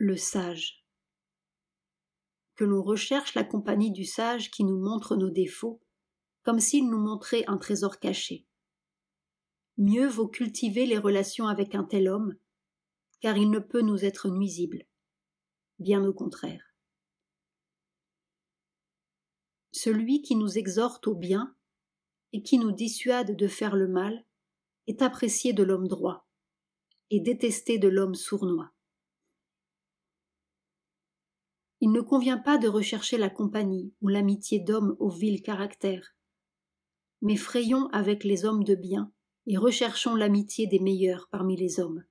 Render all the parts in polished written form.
le sage. Que l'on recherche la compagnie du sage qui nous montre nos défauts, comme s'il nous montrait un trésor caché. Mieux vaut cultiver les relations avec un tel homme, car il ne peut nous être nuisible. Bien au contraire. Celui qui nous exhorte au bien et qui nous dissuade de faire le mal est apprécié de l'homme droit et détesté de l'homme sournois. Il ne convient pas de rechercher la compagnie ou l'amitié d'hommes au vil caractère, mais frayons avec les hommes de bien et recherchons l'amitié des meilleurs parmi les hommes.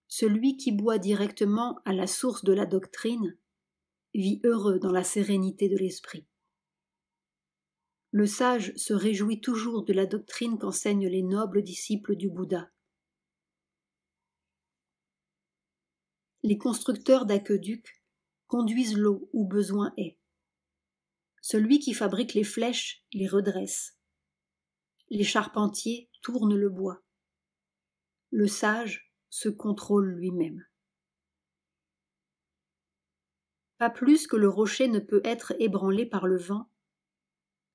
Celui qui boit directement à la source de la doctrine vit heureux dans la sérénité de l'esprit. Le sage se réjouit toujours de la doctrine qu'enseignent les nobles disciples du Bouddha. Les constructeurs d'aqueducs conduisent l'eau où besoin est. Celui qui fabrique les flèches les redresse. Les charpentiers tournent le bois. Le sage se contrôle lui-même. Pas plus que le rocher ne peut être ébranlé par le vent,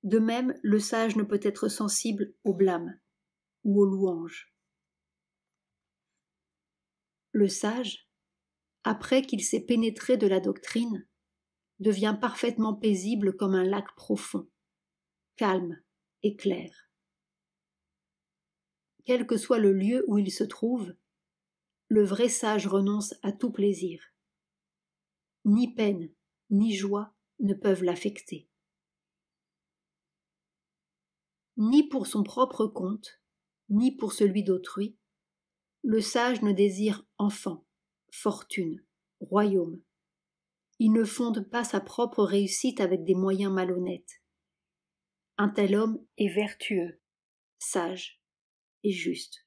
de même le sage ne peut être sensible au blâme ou aux louanges. Le sage, après qu'il s'est pénétré de la doctrine, devient parfaitement paisible comme un lac profond, calme et clair. Quel que soit le lieu où il se trouve, le vrai sage renonce à tout plaisir. Ni peine, ni joie ne peuvent l'affecter. Ni pour son propre compte, ni pour celui d'autrui, le sage ne désire enfant, fortune, royaume. Il ne fonde pas sa propre réussite avec des moyens malhonnêtes. Un tel homme est vertueux, sage et juste.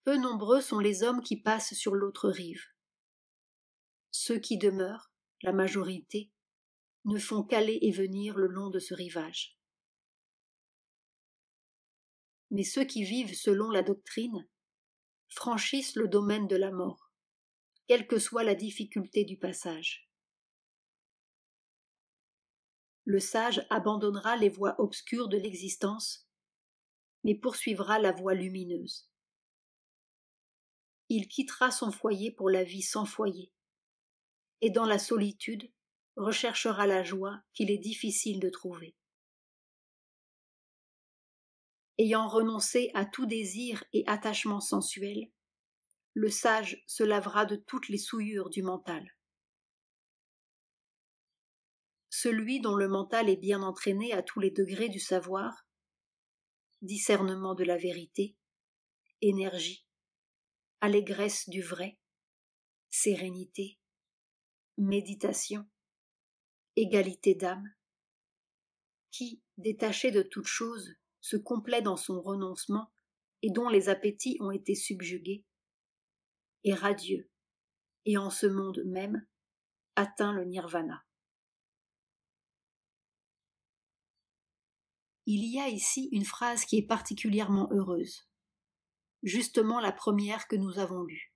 Peu nombreux sont les hommes qui passent sur l'autre rive. Ceux qui demeurent, la majorité, ne font qu'aller et venir le long de ce rivage. Mais ceux qui vivent selon la doctrine franchissent le domaine de la mort, quelle que soit la difficulté du passage. Le sage abandonnera les voies obscures de l'existence, mais poursuivra la voie lumineuse. Il quittera son foyer pour la vie sans foyer, et dans la solitude recherchera la joie qu'il est difficile de trouver. Ayant renoncé à tout désir et attachement sensuel, le sage se lavera de toutes les souillures du mental. Celui dont le mental est bien entraîné à tous les degrés du savoir, discernement de la vérité, énergie, allégresse du vrai, sérénité, méditation, égalité d'âme, qui, détaché de toute chose, se complaît dans son renoncement et dont les appétits ont été subjugués, est radieux et en ce monde même atteint le nirvana. Il y a ici une phrase qui est particulièrement heureuse, justement la première que nous avons lue.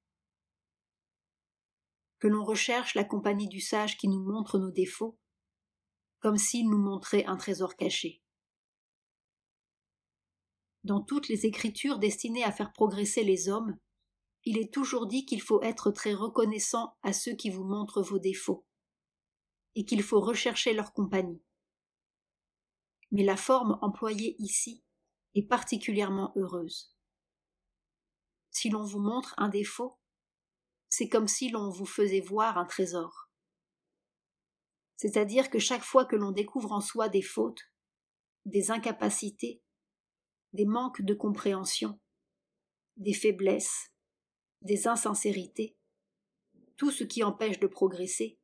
Que l'on recherche la compagnie du sage qui nous montre nos défauts, comme s'il nous montrait un trésor caché. Dans toutes les écritures destinées à faire progresser les hommes, il est toujours dit qu'il faut être très reconnaissant à ceux qui vous montrent vos défauts, et qu'il faut rechercher leur compagnie. Mais la forme employée ici est particulièrement heureuse. Si l'on vous montre un défaut, c'est comme si l'on vous faisait voir un trésor. C'est-à-dire que chaque fois que l'on découvre en soi des fautes, des incapacités, des manques de compréhension, des faiblesses, des insincérités, tout ce qui empêche de progresser,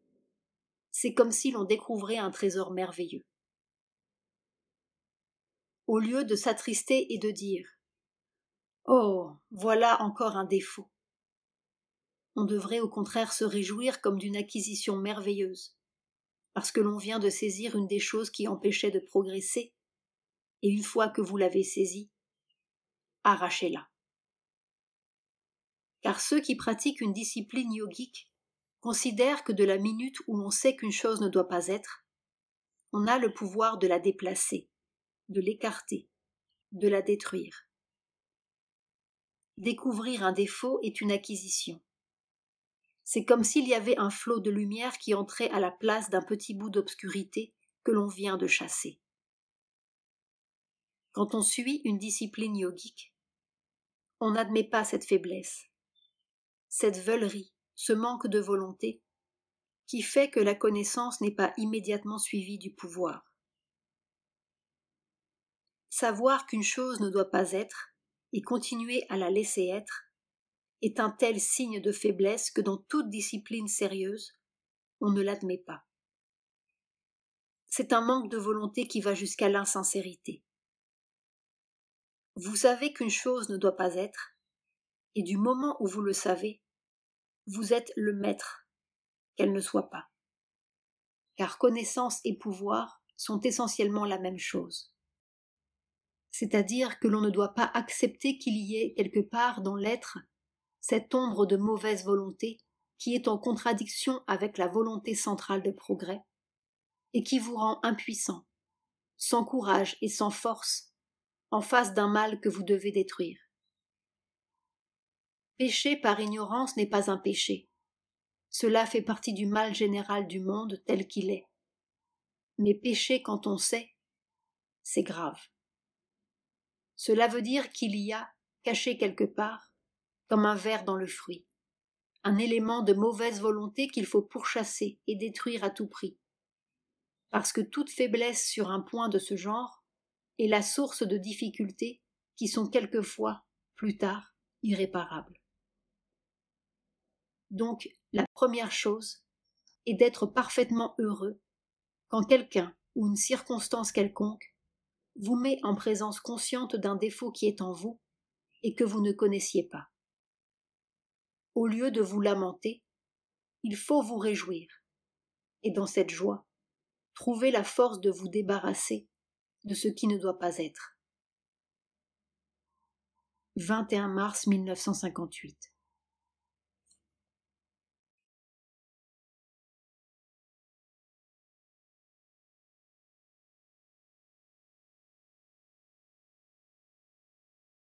c'est comme si l'on découvrait un trésor merveilleux. Au lieu de s'attrister et de dire « Oh, voilà encore un défaut », on devrait au contraire se réjouir comme d'une acquisition merveilleuse, parce que l'on vient de saisir une des choses qui empêchaient de progresser, et une fois que vous l'avez saisie, arrachez-la. Car ceux qui pratiquent une discipline yogique considèrent que de la minute où l'on sait qu'une chose ne doit pas être, on a le pouvoir de la déplacer, de l'écarter, de la détruire. Découvrir un défaut est une acquisition. C'est comme s'il y avait un flot de lumière qui entrait à la place d'un petit bout d'obscurité que l'on vient de chasser. Quand on suit une discipline yogique, on n'admet pas cette faiblesse, cette veulerie, ce manque de volonté, qui fait que la connaissance n'est pas immédiatement suivie du pouvoir. Savoir qu'une chose ne doit pas être et continuer à la laisser être est un tel signe de faiblesse que dans toute discipline sérieuse, on ne l'admet pas. C'est un manque de volonté qui va jusqu'à l'insincérité. Vous savez qu'une chose ne doit pas être, et du moment où vous le savez, vous êtes le maître, qu'elle ne soit pas. Car connaissance et pouvoir sont essentiellement la même chose. C'est-à-dire que l'on ne doit pas accepter qu'il y ait quelque part dans l'être cette ombre de mauvaise volonté qui est en contradiction avec la volonté centrale de progrès et qui vous rend impuissant, sans courage et sans force, en face d'un mal que vous devez détruire. Pécher par ignorance n'est pas un péché. Cela fait partie du mal général du monde tel qu'il est. Mais pécher quand on sait, c'est grave. Cela veut dire qu'il y a, caché quelque part, comme un ver dans le fruit, un élément de mauvaise volonté qu'il faut pourchasser et détruire à tout prix. Parce que toute faiblesse sur un point de ce genre est la source de difficultés qui sont quelquefois, plus tard, irréparables. Donc, la première chose est d'être parfaitement heureux quand quelqu'un ou une circonstance quelconque vous met en présence consciente d'un défaut qui est en vous et que vous ne connaissiez pas. Au lieu de vous lamenter, il faut vous réjouir, et dans cette joie, trouver la force de vous débarrasser de ce qui ne doit pas être. 21 mars 1958